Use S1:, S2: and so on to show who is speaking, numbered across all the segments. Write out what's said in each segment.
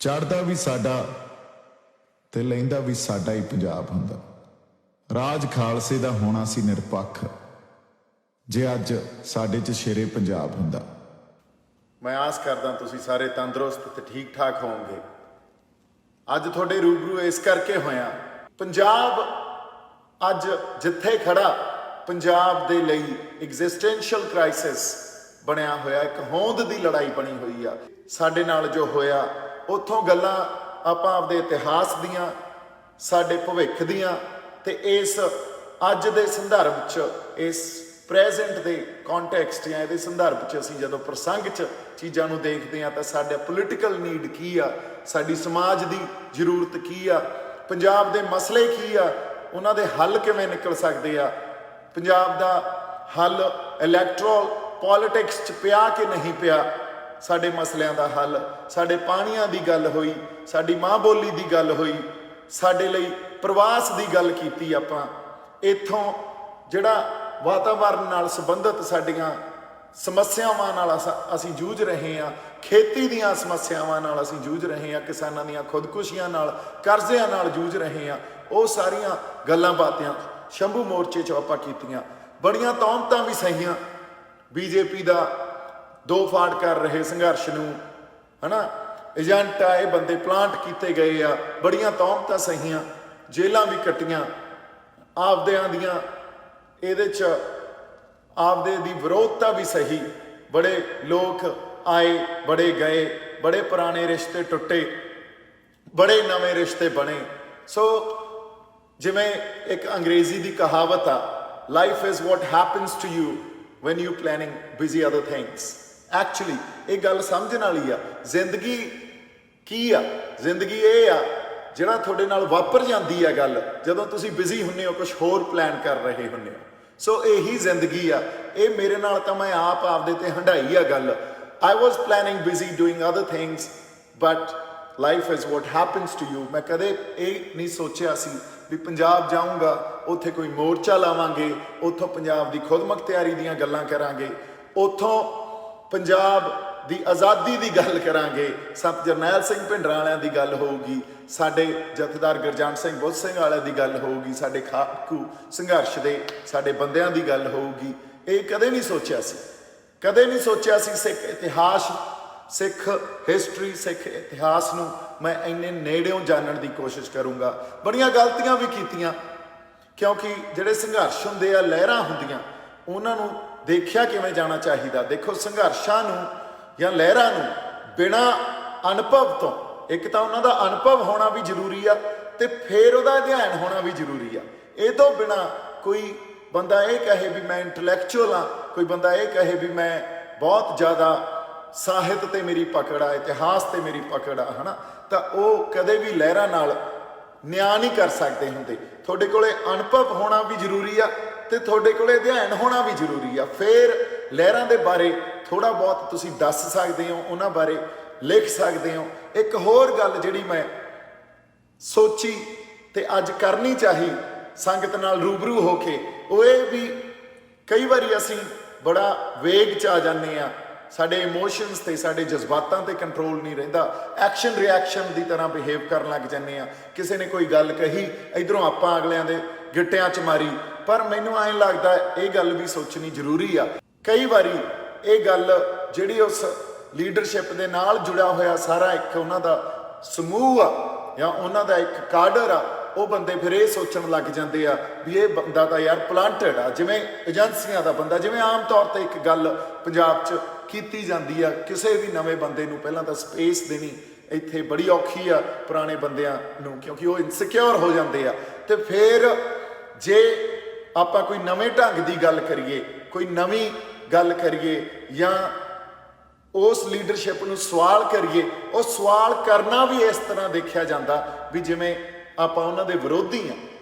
S1: ਚੜ੍ਹਦਾ ਵੀ ਸਾਡਾ ਤੇ ਲਹਿੰਦਾ ਵੀ ਸਾਡਾ ਹੀ ਪੰਜਾਬ ਹੁੰਦਾ। ਰਾਜ ਖਾਲਸੇ ਦਾ ਹੋਣਾ ਸੀ ਨਿਰਪੱਖ, ਜੇ ਅੱਜ ਸਾਡੇ 'ਚ ਸ਼ੇਰੇ ਪੰਜਾਬ ਹੁੰਦਾ।
S2: मैं आस करदा तुसीं सारे तंदुरुस्त ते ठीक ठाक होवोगे। अज तुहाडे रूबरू इस करके होया, पंजाब अज जिथे खड़ा पंजाब दे लई एग्जिस्टेंशियल क्राइसिस बनया होया, एक होंद दी लड़ाई बनी हुई आ। साडे नाल जो होया उत्थों गल्लां आपां आपदे इतिहास दियां, साडे भविख दियां ते इस अज दे संदर्भ च, इस ਪ੍ਰੈਜ਼ੈਂਟ ਦੇ ਕੌਂਟੈਕਸਟ ਜਾਂ ਇਹਦੇ ਸੰਦਰਭ 'ਚ ਅਸੀਂ ਜਦੋਂ ਪ੍ਰਸੰਗ 'ਚ ਚੀਜ਼ਾਂ ਨੂੰ ਦੇਖਦੇ ਹਾਂ ਤਾਂ ਸਾਡਾ ਪੋਲੀਟੀਕਲ ਨੀਡ ਕੀ ਆ, ਸਾਡੀ ਸਮਾਜ ਦੀ ਜ਼ਰੂਰਤ ਕੀ ਆ, ਪੰਜਾਬ ਦੇ ਮਸਲੇ ਕੀ ਆ, ਉਹਨਾਂ ਦੇ ਹੱਲ ਕਿਵੇਂ ਨਿਕਲ ਸਕਦੇ ਆ, ਪੰਜਾਬ ਦਾ ਹੱਲ ਇਲੈਕਟਰਲ ਪੋਲਿਟਿਕਸ 'ਚ ਪਿਆ ਕਿ ਨਹੀਂ ਪਿਆ, ਸਾਡੇ ਮਸਲਿਆਂ ਦਾ ਹੱਲ, ਸਾਡੇ ਪਾਣੀਆਂ ਦੀ ਗੱਲ ਹੋਈ, ਸਾਡੀ ਮਾਂ ਬੋਲੀ ਦੀ ਗੱਲ ਹੋਈ, ਸਾਡੇ ਲਈ ਪ੍ਰਵਾਸ ਦੀ ਗੱਲ ਕੀਤੀ ਆਪਾਂ, ਇੱਥੋਂ ਜਿਹੜਾ ਵਾਤਾਵਰਨ ਨਾਲ ਸੰਬੰਧਿਤ ਸਾਡੀਆਂ ਸਮੱਸਿਆਵਾਂ ਨਾਲ ਅਸੀਂ ਜੂਝ ਰਹੇ ਹਾਂ, ਖੇਤੀ ਦੀਆਂ ਸਮੱਸਿਆਵਾਂ ਨਾਲ ਅਸੀਂ ਜੂਝ ਰਹੇ ਹਾਂ, ਕਿਸਾਨਾਂ ਦੀਆਂ ਖੁਦਕੁਸ਼ੀਆਂ ਨਾਲ, ਕਰਜ਼ਿਆਂ ਨਾਲ ਜੂਝ ਰਹੇ ਹਾਂ। ਉਹ ਸਾਰੀਆਂ ਗੱਲਾਂ ਬਾਤਾਂ ਸ਼ੰਭੂ ਮੋਰਚੇ 'ਚ ਆਪਾਂ ਕੀਤੀਆਂ। ਬੜੀਆਂ ਤੌਹਮਤਾਂ ਵੀ ਸਹੀਆਂ, ਬੀਜੇਪੀ ਦਾ ਦੋ ਫਾੜ ਕਰ ਰਹੇ ਸੰਘਰਸ਼ ਨੂੰ, ਹੈ ਨਾ, ਏਜੰਟ ਆ, ਇਹ ਬੰਦੇ ਪਲਾਂਟ ਕੀਤੇ ਗਏ ਆ, ਬੜੀਆਂ ਤੌਹਮਤਾਂ ਸਹੀਆਂ, ਜੇਲਾਂ ਵੀ ਕੱਟੀਆਂ, ਆਪਦਿਆਂ ਦੀਆਂ ਇਹਦੇ 'ਚ ਆਪਦੇ ਦੀ ਵਿਰੋਧਤਾ ਵੀ ਸਹੀ। ਬੜੇ ਲੋਕ ਆਏ, ਬੜੇ ਗਏ, ਬੜੇ ਪੁਰਾਣੇ ਰਿਸ਼ਤੇ ਟੁੱਟੇ, ਬੜੇ ਨਵੇਂ ਰਿਸ਼ਤੇ ਬਣੇ। ਸੋ ਜਿਵੇਂ ਇੱਕ ਅੰਗਰੇਜ਼ੀ ਦੀ ਕਹਾਵਤ ਆ, life is what happens to you when you planning busy other things. Actually ਇਹ ਗੱਲ ਸਮਝਣ ਵਾਲੀ ਆ। ਜ਼ਿੰਦਗੀ ਕੀ ਆ? ਜ਼ਿੰਦਗੀ ਇਹ ਆ ਜਿਹੜਾ ਤੁਹਾਡੇ ਨਾਲ ਵਾਪਰ ਜਾਂਦੀ ਆ ਗੱਲ, ਜਦੋਂ ਤੁਸੀਂ ਬਿਜ਼ੀ ਹੁੰਦੇ ਹੋ, ਕੁਝ ਹੋਰ ਪਲਾਨ ਕਰ ਰਹੇ ਹੁੰਦੇ ਹੋ। ਸੋ ਇਹੀ ਜ਼ਿੰਦਗੀ ਆ। ਇਹ ਮੇਰੇ ਨਾਲ ਤਾਂ ਮੈਂ ਆਪਦੇ ਤੇ ਹੰਢਾਈ ਆ ਗੱਲ। I was planning busy doing other things but life is what happens to you. ਮੈਂ ਕਦੇ ਇਹ ਨਹੀਂ ਸੋਚਿਆ ਸੀ ਵੀ ਪੰਜਾਬ ਜਾਊਂਗਾ, ਉੱਥੇ ਕੋਈ ਮੋਰਚਾ ਲਾਵਾਂਗੇ, ਉੱਥੋਂ ਪੰਜਾਬ ਦੀ ਖੁਦਮੁਖਤਿਆਰੀ ਦੀਆਂ ਗੱਲਾਂ ਕਰਾਂਗੇ, ਉੱਥੋਂ ਪੰਜਾਬ ਦੀ ਆਜ਼ਾਦੀ ਦੀ ਗੱਲ ਕਰਾਂਗੇ, ਸੰਤ ਜਰਨੈਲ ਸਿੰਘ ਭਿੰਡਰਾਂ ਵਾਲਿਆਂ ਦੀ ਗੱਲ ਹੋਊਗੀ, ਸਾਡੇ ਜਥੇਦਾਰ ਗੁਰਜੰਟ ਸਿੰਘ ਬੁੱਧ ਸਿੰਘ ਵਾਲਿਆਂ ਦੀ ਗੱਲ ਹੋਊਗੀ, ਸਾਡੇ ਖਾੜਕੂ ਸੰਘਰਸ਼ ਦੇ ਸਾਡੇ ਬੰਦਿਆਂ ਦੀ ਗੱਲ ਹੋਊਗੀ। ਇਹ ਕਦੇ ਨਹੀਂ ਸੋਚਿਆ ਸੀ, ਕਦੇ ਨਹੀਂ ਸੋਚਿਆ ਸੀ ਸਿੱਖ ਇਤਿਹਾਸ, ਸਿੱਖ ਹਿਸਟਰੀ, ਸਿੱਖ ਇਤਿਹਾਸ ਨੂੰ ਮੈਂ ਇੰਨੇ ਨੇੜਿਓਂ ਜਾਣਨ ਦੀ ਕੋਸ਼ਿਸ਼ ਕਰੂੰਗਾ। ਬੜੀਆਂ ਗਲਤੀਆਂ ਵੀ ਕੀਤੀਆਂ, ਕਿਉਂਕਿ ਜਿਹੜੇ ਸੰਘਰਸ਼ ਹੁੰਦੇ ਆ, ਲਹਿਰਾਂ ਹੁੰਦੀਆਂ, ਉਹਨਾਂ ਨੂੰ ਦੇਖਿਆ ਕਿਵੇਂ ਜਾਣਾ ਚਾਹੀਦਾ। ਦੇਖੋ, ਸੰਘਰਸ਼ਾਂ ਨੂੰ ਜਾਂ ਲਹਿਰਾਂ ਨੂੰ ਬਿਨਾਂ ਅਨੁਭਵ ਤੋਂ, ਇੱਕ ਤਾਂ ਉਹਨਾਂ ਦਾ ਅਨੁਭਵ ਹੋਣਾ ਵੀ ਜ਼ਰੂਰੀ ਆ ਤੇ ਫਿਰ ਉਹਦਾ ਅਧਿਐਨ ਹੋਣਾ ਵੀ ਜ਼ਰੂਰੀ ਆ। ਇਹ ਤੋਂ ਬਿਨਾਂ ਕੋਈ ਬੰਦਾ ਇਹ ਕਹੇ ਵੀ ਮੈਂ ਇੰਟਲੈਕਚੁਅਲ ਆ, ਕੋਈ ਬੰਦਾ ਇਹ ਕਹੇ ਵੀ ਮੈਂ ਬਹੁਤ ਜ਼ਿਆਦਾ ਸਾਹਿਤ ਤੇ ਮੇਰੀ ਪਕੜ ਆ, ਇਤਿਹਾਸ ਤੇ ਮੇਰੀ ਪਕੜ ਆ, ਹੈ ਨਾ, ਤਾਂ ਉਹ ਕਦੇ ਵੀ ਲਹਿਰਾਂ ਨਾਲ ਨਿਆਂ ਨਹੀਂ ਕਰ ਸਕਦੇ ਹੁੰਦੇ। ਤੁਹਾਡੇ ਕੋਲੇ ਅਨੁਭਵ ਹੋਣਾ ਵੀ ਜ਼ਰੂਰੀ ਆ ਤੇ ਤੁਹਾਡੇ ਕੋਲੇ ਅਧਿਐਨ ਹੋਣਾ ਵੀ ਜ਼ਰੂਰੀ ਆ। ਫਿਰ ਲਹਿਰਾਂ ਦੇ ਬਾਰੇ ਥੋੜ੍ਹਾ ਬਹੁਤ ਤੁਸੀਂ ਦੱਸ ਸਕਦੇ ਹੋ, ਉਹਨਾਂ ਬਾਰੇ ਲਿਖ ਸਕਦੇ ਹੋ। ਇੱਕ ਹੋਰ ਗੱਲ ਜਿਹੜੀ ਮੈਂ ਸੋਚੀ ਤੇ ਅੱਜ ਕਰਨੀ ਚਾਹੀ ਸੰਗਤ ਨਾਲ ਰੂਬਰੂ ਹੋ ਕੇ, ਉਹ ਇਹ ਵੀ ਕਈ ਵਾਰੀ ਅਸੀਂ ਬੜਾ ਵੇਗ 'ਚ ਆ ਜਾਂਦੇ ਆ, ਸਾਡੇ ਇਮੋਸ਼ਨਸ ਤੇ, ਸਾਡੇ ਜਜ਼ਬਾਤਾਂ ਤੇ ਕੰਟਰੋਲ ਨਹੀਂ ਰਹਿੰਦਾ, ਐਕਸ਼ਨ ਰਿਐਕਸ਼ਨ ਦੀ ਤਰ੍ਹਾਂ ਬਿਹੇਵ ਕਰਨ ਲੱਗ ਜਾਂਦੇ ਆ। ਕਿਸੇ ਨੇ ਕੋਈ ਗੱਲ ਕਹੀ, ਇੱਧਰੋਂ ਆਪਾਂ ਅਗਲਿਆਂ ਦੇ ਗਿੱਟਿਆਂ 'ਚ ਮਾਰੀ। ਪਰ ਮੈਨੂੰ ਐਂ ਲੱਗਦਾ ਇਹ ਗੱਲ ਵੀ ਸੋਚਣੀ ਜ਼ਰੂਰੀ ਆ। ਕਈ ਵਾਰੀ ਇਹ ਗੱਲ ਜਿਹੜੀ ਉਸ ਲੀਡਰਸ਼ਿਪ ਦੇ ਨਾਲ ਜੁੜਿਆ ਹੋਇਆ ਸਾਰਾ ਇੱਕ ਉਹਨਾਂ ਦਾ ਸਮੂਹ ਆ ਜਾਂ ਉਹਨਾਂ ਦਾ ਇੱਕ ਕਾਡਰ ਆ, ਉਹ ਬੰਦੇ ਫਿਰ ਇਹ ਸੋਚਣ ਲੱਗ ਜਾਂਦੇ ਆ ਵੀ ਇਹ ਬੰਦਾ ਤਾਂ ਯਾਰ ਪਲਾਂਟਡ ਆ, ਜਿਵੇਂ ਏਜੰਸੀਆਂ ਦਾ ਬੰਦਾ। ਜਿਵੇਂ ਆਮ ਤੌਰ ਤੇ ਇੱਕ ਗੱਲ ਪੰਜਾਬ 'ਚ ਕੀਤੀ ਜਾਂਦੀ ਆ, ਕਿਸੇ ਵੀ ਨਵੇਂ ਬੰਦੇ ਨੂੰ ਪਹਿਲਾਂ ਤਾਂ ਸਪੇਸ ਦੇਣੀ ਇੱਥੇ ਬੜੀ ਔਖੀ ਆ ਪੁਰਾਣੇ ਬੰਦਿਆਂ ਨੂੰ, ਕਿਉਂਕਿ ਉਹ ਇਨਸਿਕਿਉਰ ਹੋ ਜਾਂਦੇ ਆ। ਤੇ ਫਿਰ ਜੇ ਆਪਾਂ ਕੋਈ ਨਵੇਂ ਢੰਗ ਦੀ ਗੱਲ ਕਰੀਏ, ਕੋਈ ਨਵੀਂ ਗੱਲ ਕਰੀਏ ਜਾਂ ਉਸ ਲੀਡਰਸ਼ਿਪ ਨੂੰ ਸਵਾਲ ਕਰੀਏ, ਉਹ ਸਵਾਲ ਕਰਨਾ ਵੀ ਇਸ ਤਰ੍ਹਾਂ ਦੇਖਿਆ ਜਾਂਦਾ ਵੀ ਜਿਵੇਂ ਆਪਾਂ ਉਹਨਾਂ ਦੇ ਵਿਰੋਧੀ ਆ।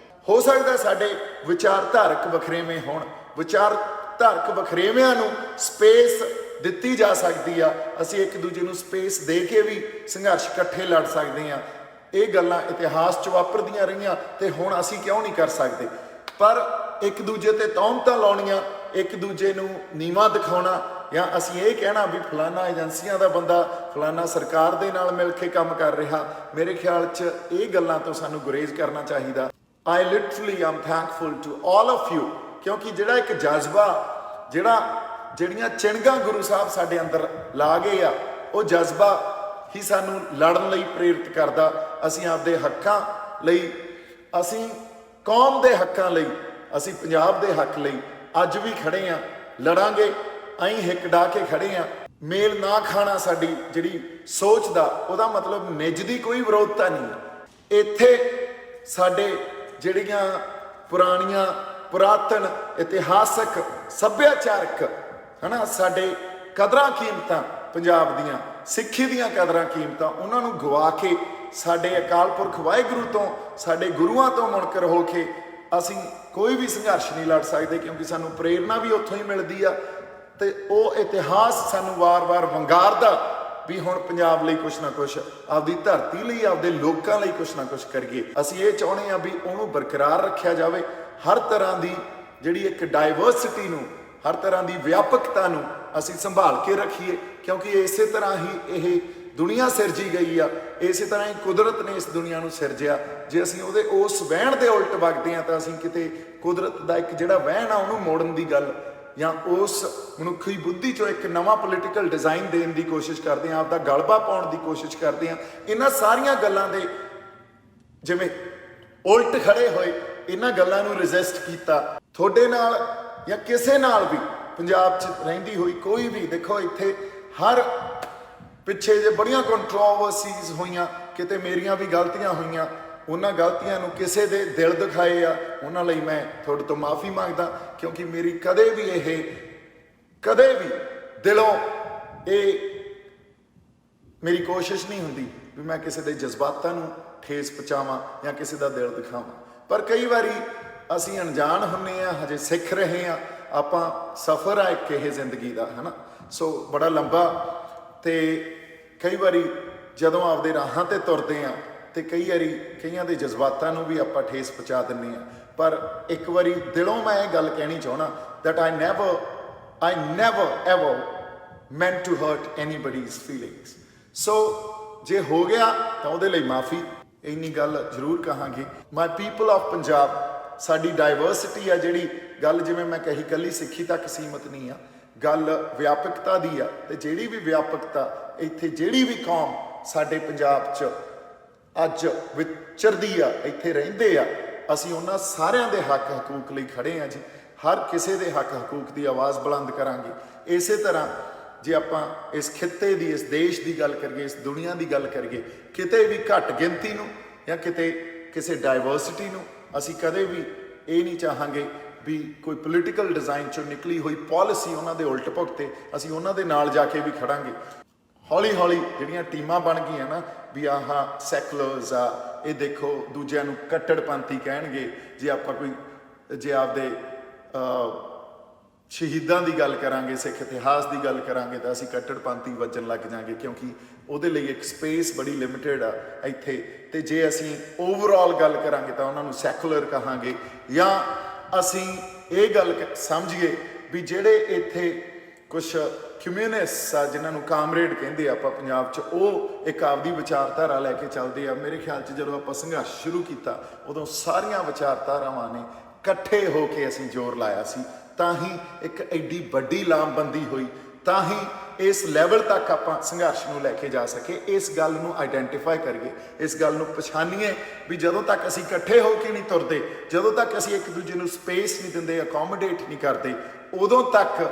S2: ਹੋ ਸਕਦਾ ਸਾਡੇ ਵਿਚਾਰਧਾਰਕ ਵਖਰੇਵੇਂ ਹੋਣ, ਵਿਚਾਰਧਾਰਕ ਵਖਰੇਵਿਆਂ ਨੂੰ ਸਪੇਸ ਦਿੱਤੀ ਜਾ ਸਕਦੀ ਆ, ਅਸੀਂ ਇੱਕ ਦੂਜੇ ਨੂੰ ਸਪੇਸ ਦੇ ਕੇ ਵੀ ਸੰਘਰਸ਼ ਇਕੱਠੇ ਲੜ ਸਕਦੇ ਆ। ਇਹ ਗੱਲਾਂ ਇਤਿਹਾਸ 'ਚ ਵਾਪਰਦੀਆਂ ਰਹੀਆਂ ਤੇ ਹੁਣ ਅਸੀਂ ਕਿਉਂ ਨਹੀਂ ਕਰ ਸਕਦੇ? ਪਰ ਇੱਕ ਦੂਜੇ ਤੇ ਤੌਹਮਤਾਂ ਲਾਉਣੀਆਂ, ਇੱਕ ਦੂਜੇ ਨੂੰ ਨੀਵਾਂ ਦਿਖਾਉਣਾ, ਜਾਂ ਅਸੀਂ ਇਹ ਕਹਿਣਾ ਵੀ ਫਲਾਨਾ ਏਜੰਸੀਆਂ ਦਾ ਬੰਦਾ ਫਲਾਨਾ ਸਰਕਾਰ ਦੇ ਨਾਲ ਮਿਲ ਕੇ ਕੰਮ ਕਰ ਰਿਹਾ, ਮੇਰੇ ਖਿਆਲ 'ਚ ਇਹ ਗੱਲਾਂ ਤੋਂ ਸਾਨੂੰ ਗੁਰੇਜ਼ ਕਰਨਾ ਚਾਹੀਦਾ। I literally am thankful to all of you, ਕਿਉਂਕਿ ਜਿਹੜਾ ਇੱਕ ਜਜ਼ਬਾ, ਜਿਹੜੀਆਂ ਚਿਣਗਾਂ ਗੁਰੂ ਸਾਹਿਬ ਸਾਡੇ ਅੰਦਰ ਲਾ ਗਏ ਆ, ਉਹ ਜਜ਼ਬਾ ਹੀ ਸਾਨੂੰ ਲੜਨ ਲਈ ਪ੍ਰੇਰਿਤ ਕਰਦਾ। ਅਸੀਂ ਆਪਦੇ ਹੱਕਾਂ ਲਈ, ਅਸੀਂ ਕੌਮ ਦੇ ਹੱਕਾਂ ਲਈ, ਅਸੀਂ ਪੰਜਾਬ ਦੇ ਹੱਕ ਲਈ ਅੱਜ ਵੀ ਖੜੇ ਆ, ਲੜਾਂਗੇ, ਅਸੀਂ ਹਿੱਕ ਡਾ ਕੇ ਖੜੇ ਆ। ਮੇਲ ਨਾ ਖਾਣਾ ਸਾਡੀ ਜਿਹੜੀ ਸੋਚ ਦਾ, ਉਹਦਾ ਮਤਲਬ ਨਿੱਜ ਦੀ ਕੋਈ ਵਿਰੋਧਤਾ ਨਹੀਂ। ਇੱਥੇ ਸਾਡੇ ਜਿਹੜੀਆਂ ਪੁਰਾਣੀਆਂ ਪੁਰਾਤਨ ਇਤਿਹਾਸਕ ਸੱਭਿਆਚਾਰਕ ਹਨਾ ਸਾਡੇ ਕਦਰਾਂ ਕੀਮਤਾਂ, ਪੰਜਾਬ ਦੀਆਂ ਸਿੱਖੀ ਦੀਆਂ ਕਦਰਾਂ ਕੀਮਤਾਂ, ਉਹਨਾਂ ਨੂੰ ਗਵਾ ਕੇ ਸਾਡੇ ਅਕਾਲ ਪੁਰਖ ਵਾਹਿਗੁਰੂ ਤੋਂ, ਸਾਡੇ ਗੁਰੂਆਂ ਤੋਂ ਮੁਨਕਰ ਹੋ ਕੇ ਅਸੀਂ ਕੋਈ ਵੀ ਸੰਘਰਸ਼ ਨਹੀਂ ਲੜ ਸਕਦੇ, ਕਿਉਂਕਿ ਸਾਨੂੰ ਪ੍ਰੇਰਨਾ ਵੀ ਉੱਥੋਂ ਹੀ ਮਿਲਦੀ ਆ। ਤੇ ਉਹ ਇਤਿਹਾਸ ਸਾਨੂੰ ਵਾਰ-ਵਾਰ ਵੰਗਾਰਦਾ ਵੀ ਹੁਣ ਪੰਜਾਬ ਲਈ ਕੁਛ ਨਾ ਕੁਛ, ਆਪਦੀ ਧਰਤੀ ਲਈ, ਆਪਦੇ ਲੋਕਾਂ ਲਈ ਕੁਛ ਨਾ ਕੁਛ ਕਰੀਏ। ਅਸੀਂ ਇਹ ਚਾਹੁੰਦੇ ਆ ਵੀ ਉਹਨੂੰ ਬਰਕਰਾਰ ਰੱਖਿਆ ਜਾਵੇ। ਹਰ ਤਰ੍ਹਾਂ ਦੀ ਜਿਹੜੀ ਇੱਕ ਡਾਈਵਰਸਿਟੀ ਨੂੰ, ਹਰ ਤਰ੍ਹਾਂ ਦੀ ਵਿਆਪਕਤਾ ਨੂੰ ਅਸੀਂ ਸੰਭਾਲ ਕੇ ਰੱਖੀਏ, ਕਿਉਂਕਿ ਇਸੇ ਤਰ੍ਹਾਂ ਹੀ ਇਹ ਦੁਨੀਆ ਸਿਰਜੀ ਗਈ ਆ, ਇਸੇ ਤਰ੍ਹਾਂ ਹੀ ਕੁਦਰਤ ਨੇ ਇਸ ਦੁਨੀਆ ਨੂੰ ਸਿਰਜਿਆ। ਜੇ ਅਸੀਂ ਉਹਦੇ ਉਸ ਵਹਿਣ ਦੇ ਉਲਟ ਵਗਦੇ ਆ ਤਾਂ ਅਸੀਂ ਕਿਤੇ ਕੁਦਰਤ ਦਾ ਇੱਕ ਜਿਹੜਾ ਵਹਿਣ ਆ ਉਹਨੂੰ ਮੋੜਨ ਦੀ ਗੱਲ, ਜਾਂ ਉਸ ਮਨੁੱਖੀ ਬੁੱਧੀ ਚੋਂ ਇੱਕ ਨਵਾਂ ਪੋਲੀਟੀਕਲ ਡਿਜ਼ਾਈਨ ਦੇਣ ਦੀ ਕੋਸ਼ਿਸ਼ ਕਰਦੇ ਆ, ਆਪਦਾ ਗਲਬਾ ਪਾਉਣ ਦੀ ਕੋਸ਼ਿਸ਼ ਕਰਦੇ ਆ। ਇਹਨਾਂ ਸਾਰੀਆਂ ਗੱਲਾਂ ਦੇ ਜਿਵੇਂ ਉਲਟ ਖੜੇ ਹੋਏ, ਇਹਨਾਂ ਗੱਲਾਂ ਨੂੰ ਰੈਜ਼ਿਸਟ ਕੀਤਾ। ਤੁਹਾਡੇ ਨਾਲ ਜਾਂ ਕਿਸੇ ਨਾਲ ਵੀ ਪੰਜਾਬ 'ਚ ਰਹਿੰਦੀ ਹੋਈ ਕੋਈ ਵੀ, ਦੇਖੋ ਇੱਥੇ ਹਰ ਪਿੱਛੇ ਜੇ ਬੜੀਆਂ ਕੰਟਰੋਵਰਸੀਜ਼ ਹੋਈਆਂ, ਕਿਤੇ ਮੇਰੀਆਂ ਵੀ ਗਲਤੀਆਂ ਹੋਈਆਂ, ਉਹਨਾਂ ਗਲਤੀਆਂ ਨੂੰ ਕਿਸੇ ਦੇ ਦਿਲ ਦਿਖਾਏ ਆ, ਉਹਨਾਂ ਲਈ ਮੈਂ ਤੁਹਾਡੇ ਤੋਂ ਮਾਫੀ ਮੰਗਦਾ, ਕਿਉਂਕਿ ਮੇਰੀ ਕਦੇ ਵੀ ਦਿਲੋਂ ਇਹ ਮੇਰੀ ਕੋਸ਼ਿਸ਼ ਨਹੀਂ ਹੁੰਦੀ ਵੀ ਮੈਂ ਕਿਸੇ ਦੇ ਜਜ਼ਬਾਤਾਂ ਨੂੰ ਠੇਸ ਪਹੁੰਚਾਵਾਂ ਜਾਂ ਕਿਸੇ ਦਾ ਦਿਲ ਦਿਖਾਵਾਂ। ਪਰ ਕਈ ਵਾਰੀ ਅਸੀਂ ਅਣਜਾਣ ਹੁੰਨੇ ਆ, ਹਜੇ ਸਿੱਖ ਰਹੇ ਆ, ਆਪਾਂ ਸਫ਼ਰ ਆ ਇੱਕ ਇਹ ਜ਼ਿੰਦਗੀ ਦਾ, ਹਨਾ। ਸੋ ਬੜਾ ਲੰਬਾ, ਤੇ ਕਈ ਵਾਰੀ ਜਦੋਂ ਆਪਦੇ ਰਾਹਾਂ ਤੇ ਤੁਰਦੇ ਆ ਤੇ ਕਈ ਵਾਰੀ ਕਈਆਂ ਦੇ ਜਜ਼ਬਾਤਾਂ ਨੂੰ ਵੀ ਆਪਾਂ ਠੇਸ ਪਹੁੰਚਾ ਦਿੰਦੇ ਆ। ਪਰ ਇੱਕ ਵਾਰੀ ਦਿਲੋਂ ਮੈਂ ਇਹ ਗੱਲ ਕਹਿਣੀ ਚਾਹੁੰਦਾ that I never ever meant to hurt anybody's feelings। ਸੋ ਜੇ ਹੋ ਗਿਆ ਤਾਂ ਉਹਦੇ ਲਈ ਮਾਫੀ, ਇੰਨੀ ਗੱਲ ਜ਼ਰੂਰ ਕਹਾਂਗੇ। My people of ਪੰਜਾਬ, ਸਾਡੀ ਡਾਈਵਰਸਿਟੀ ਆ ਜਿਹੜੀ ਗੱਲ, ਜਿਵੇਂ ਮੈਂ ਕਹੀ, ਕੱਲੀ ਸਿੱਖੀ ਤੱਕ ਸੀਮਤ ਨਹੀਂ ਆ, ਗੱਲ ਵਿਆਪਕਤਾ ਦੀ ਆ। ਤੇ ਜਿਹੜੀ ਵੀ ਵਿਆਪਕਤਾ ਇੱਥੇ, ਜਿਹੜੀ ਵੀ ਕੌਮ ਸਾਡੇ ਪੰਜਾਬ 'ਚ ਅੱਜ ਵਿਚਰਦੀ ਆ, ਇੱਥੇ ਰਹਿੰਦੇ ਆ, ਅਸੀਂ ਉਹਨਾਂ ਸਾਰਿਆਂ ਦੇ ਹੱਕ ਹਕੂਕ ਲਈ ਖੜੇ ਆ ਜੀ। ਹਰ ਕਿਸੇ ਦੇ ਹੱਕ ਹਕੂਕ ਦੀ ਆਵਾਜ਼ ਬੁਲੰਦ ਕਰਾਂਗੇ। ਇਸੇ ਤਰ੍ਹਾਂ ਜੇ ਆਪਾਂ ਇਸ ਖਿੱਤੇ ਦੀ, ਇਸ ਦੇਸ਼ ਦੀ ਗੱਲ ਕਰੀਏ, ਇਸ ਦੁਨੀਆ ਦੀ ਗੱਲ ਕਰੀਏ, ਕਿਤੇ ਵੀ ਘੱਟ ਗਿਣਤੀ ਨੂੰ ਜਾਂ ਕਿਤੇ ਕਿਸੇ ਡਾਈਵਰਸਿਟੀ ਨੂੰ ਅਸੀਂ ਕਦੇ ਵੀ ਇਹ ਨਹੀਂ ਚਾਹਾਂਗੇ ਵੀ ਕੋਈ ਪੋਲੀਟੀਕਲ ਡਿਜ਼ਾਈਨ 'ਚੋਂ ਨਿਕਲੀ ਹੋਈ ਪਾਲਿਸੀ ਉਹਨਾਂ ਦੇ ਉਲਟ ਭੁਗਤੇ। ਅਸੀਂ ਉਹਨਾਂ ਦੇ ਨਾਲ ਜਾ ਕੇ ਵੀ ਖੜਾਂਗੇ। ਹੌਲੀ ਹੌਲੀ ਜਿਹੜੀਆਂ ਟੀਮਾਂ ਬਣ ਗਈਆਂ ਨਾ ਵੀ ਆਹ ਸੈਕੂਲਰਸ ਆ, ਇਹ ਦੇਖੋ ਦੂਜਿਆਂ ਨੂੰ ਕੱਟੜਪੰਥੀ ਕਹਿਣਗੇ। ਜੇ ਆਪਾਂ ਜੇ ਆਪਦੇ ਸ਼ਹੀਦਾਂ ਦੀ ਗੱਲ ਕਰਾਂਗੇ, ਸਿੱਖ ਇਤਿਹਾਸ ਦੀ ਗੱਲ ਕਰਾਂਗੇ, ਤਾਂ ਅਸੀਂ ਕੱਟੜਪੰਥੀ ਵੱਜਣ ਲੱਗ ਜਾਾਂਗੇ, ਕਿਉਂਕਿ ਉਹਦੇ ਲਈ ਇੱਕ ਸਪੇਸ ਬੜੀ ਲਿਮਿਟਿਡ ਆ ਇੱਥੇ। ਤੇ ਜੇ ਅਸੀਂ ਓਵਰਆਲ ਗੱਲ ਕਰਾਂਗੇ ਤਾਂ ਉਹਨਾਂ ਨੂੰ ਸੈਕੂਲਰ ਕਹਾਂਗੇ, ਜਾਂ ਅਸੀਂ ਇਹ ਗੱਲ ਸਮਝੀਏ ਵੀ ਜਿਹੜੇ ਇੱਥੇ ਕੁਛ ਕਮਿਊਨਿਸਟ ਆ, ਜਿਨ੍ਹਾਂ ਨੂੰ ਕਾਮਰੇਡ ਕਹਿੰਦੇ ਆ ਆਪਾਂ ਪੰਜਾਬ 'ਚ, ਉਹ ਇੱਕ ਆਪਦੀ ਵਿਚਾਰਧਾਰਾ ਲੈ ਕੇ ਚੱਲਦੇ ਆ। ਮੇਰੇ ਖਿਆਲ 'ਚ ਜਦੋਂ ਆਪਾਂ ਸੰਘਰਸ਼ ਸ਼ੁਰੂ ਕੀਤਾ, ਉਦੋਂ ਸਾਰੀਆਂ ਵਿਚਾਰਧਾਰਾਵਾਂ ਨੇ ਇਕੱਠੇ ਹੋ ਕੇ ਅਸੀਂ ਜ਼ੋਰ ਲਾਇਆ ਸੀ, ਤਾਂ ਹੀ ਇੱਕ ਐਡੀ ਵੱਡੀ ਲਾਮਬੰਦੀ ਹੋਈ, ਤਾਂ ਹੀ ਇਸ ਲੈਵਲ ਤੱਕ ਆਪਾਂ ਸੰਘਰਸ਼ ਨੂੰ ਲੈ ਕੇ ਜਾ ਸਕੇ। ਇਸ ਗੱਲ ਨੂੰ ਆਈਡੈਂਟੀਫਾਈ ਕਰੀਏ, ਇਸ ਗੱਲ ਨੂੰ ਪਛਾਣੀਏ ਵੀ ਜਦੋਂ ਤੱਕ ਅਸੀਂ ਇਕੱਠੇ ਹੋ ਕੇ ਨਹੀਂ ਤੁਰਦੇ, ਜਦੋਂ ਤੱਕ ਅਸੀਂ ਇੱਕ ਦੂਜੇ ਨੂੰ ਸਪੇਸ ਨਹੀਂ ਦਿੰਦੇ, ਅਕੋਮੋਡੇਟ ਨਹੀਂ ਕਰਦੇ, ਉਦੋਂ ਤੱਕ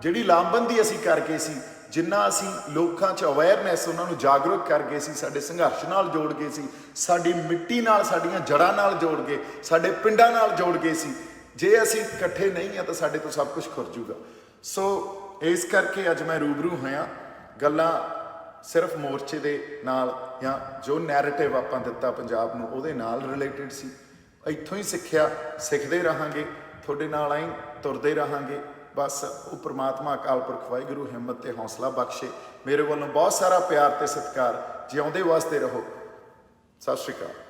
S2: ਜਿਹੜੀ ਲਾਮਬੰਦੀ ਅਸੀਂ ਕਰ ਗਏ ਸੀ, ਜਿੰਨਾ ਅਸੀਂ ਲੋਕਾਂ 'ਚ ਅਵੇਅਰਨੈਸ, ਉਹਨਾਂ ਨੂੰ ਜਾਗਰੂਕ ਕਰ ਗਏ ਸੀ, ਸਾਡੇ ਸੰਘਰਸ਼ ਨਾਲ ਜੋੜ ਗਏ ਸੀ, ਸਾਡੀ ਮਿੱਟੀ ਨਾਲ, ਸਾਡੀਆਂ ਜੜ੍ਹਾਂ ਨਾਲ ਜੋੜ ਗਏ, ਸਾਡੇ ਪਿੰਡਾਂ ਨਾਲ ਜੋੜ ਗਏ ਸੀ, ਜੇ ਅਸੀਂ ਇਕੱਠੇ ਨਹੀਂ ਆ ਤਾਂ ਸਾਡੇ ਤੋਂ ਸਭ ਕੁਝ ਖੁਰ ਜੂਗਾ। ਸੋ ਇਸ ਕਰਕੇ ਅੱਜ ਮੈਂ ਰੂਬਰੂ ਹੋਇਆ। ਗੱਲਾਂ ਸਿਰਫ ਮੋਰਚੇ ਦੇ ਨਾਲ ਜਾਂ ਜੋ ਨੈਰੇਟਿਵ ਆਪਾਂ ਦਿੱਤਾ ਪੰਜਾਬ ਨੂੰ, ਉਹਦੇ ਨਾਲ ਰਿਲੇਟਡ ਸੀ। ਇੱਥੋਂ ਹੀ ਸਿੱਖਿਆ, ਸਿੱਖਦੇ ਰਹਾਂਗੇ, ਤੁਹਾਡੇ ਨਾਲ ਆਈ ਤੁਰਦੇ ਰਹਾਂਗੇ। ਬਸ ਉਹ ਪ੍ਰਮਾਤਮਾ ਅਕਾਲ ਪੁਰਖ ਵਾਹਿਗੁਰੂ ਹਿੰਮਤ ਤੇ ਹੌਸਲਾ ਬਖਸ਼ੇ। ਮੇਰੇ ਵੱਲੋਂ ਬਹੁਤ ਸਾਰਾ ਪਿਆਰ ਤੇ ਸਤਿਕਾਰ। ਜਿਉਂਦੇ ਵਾਸਤੇ ਰਹੋ। ਸਤਿ ਸ਼੍ਰੀ ਅਕਾਲ।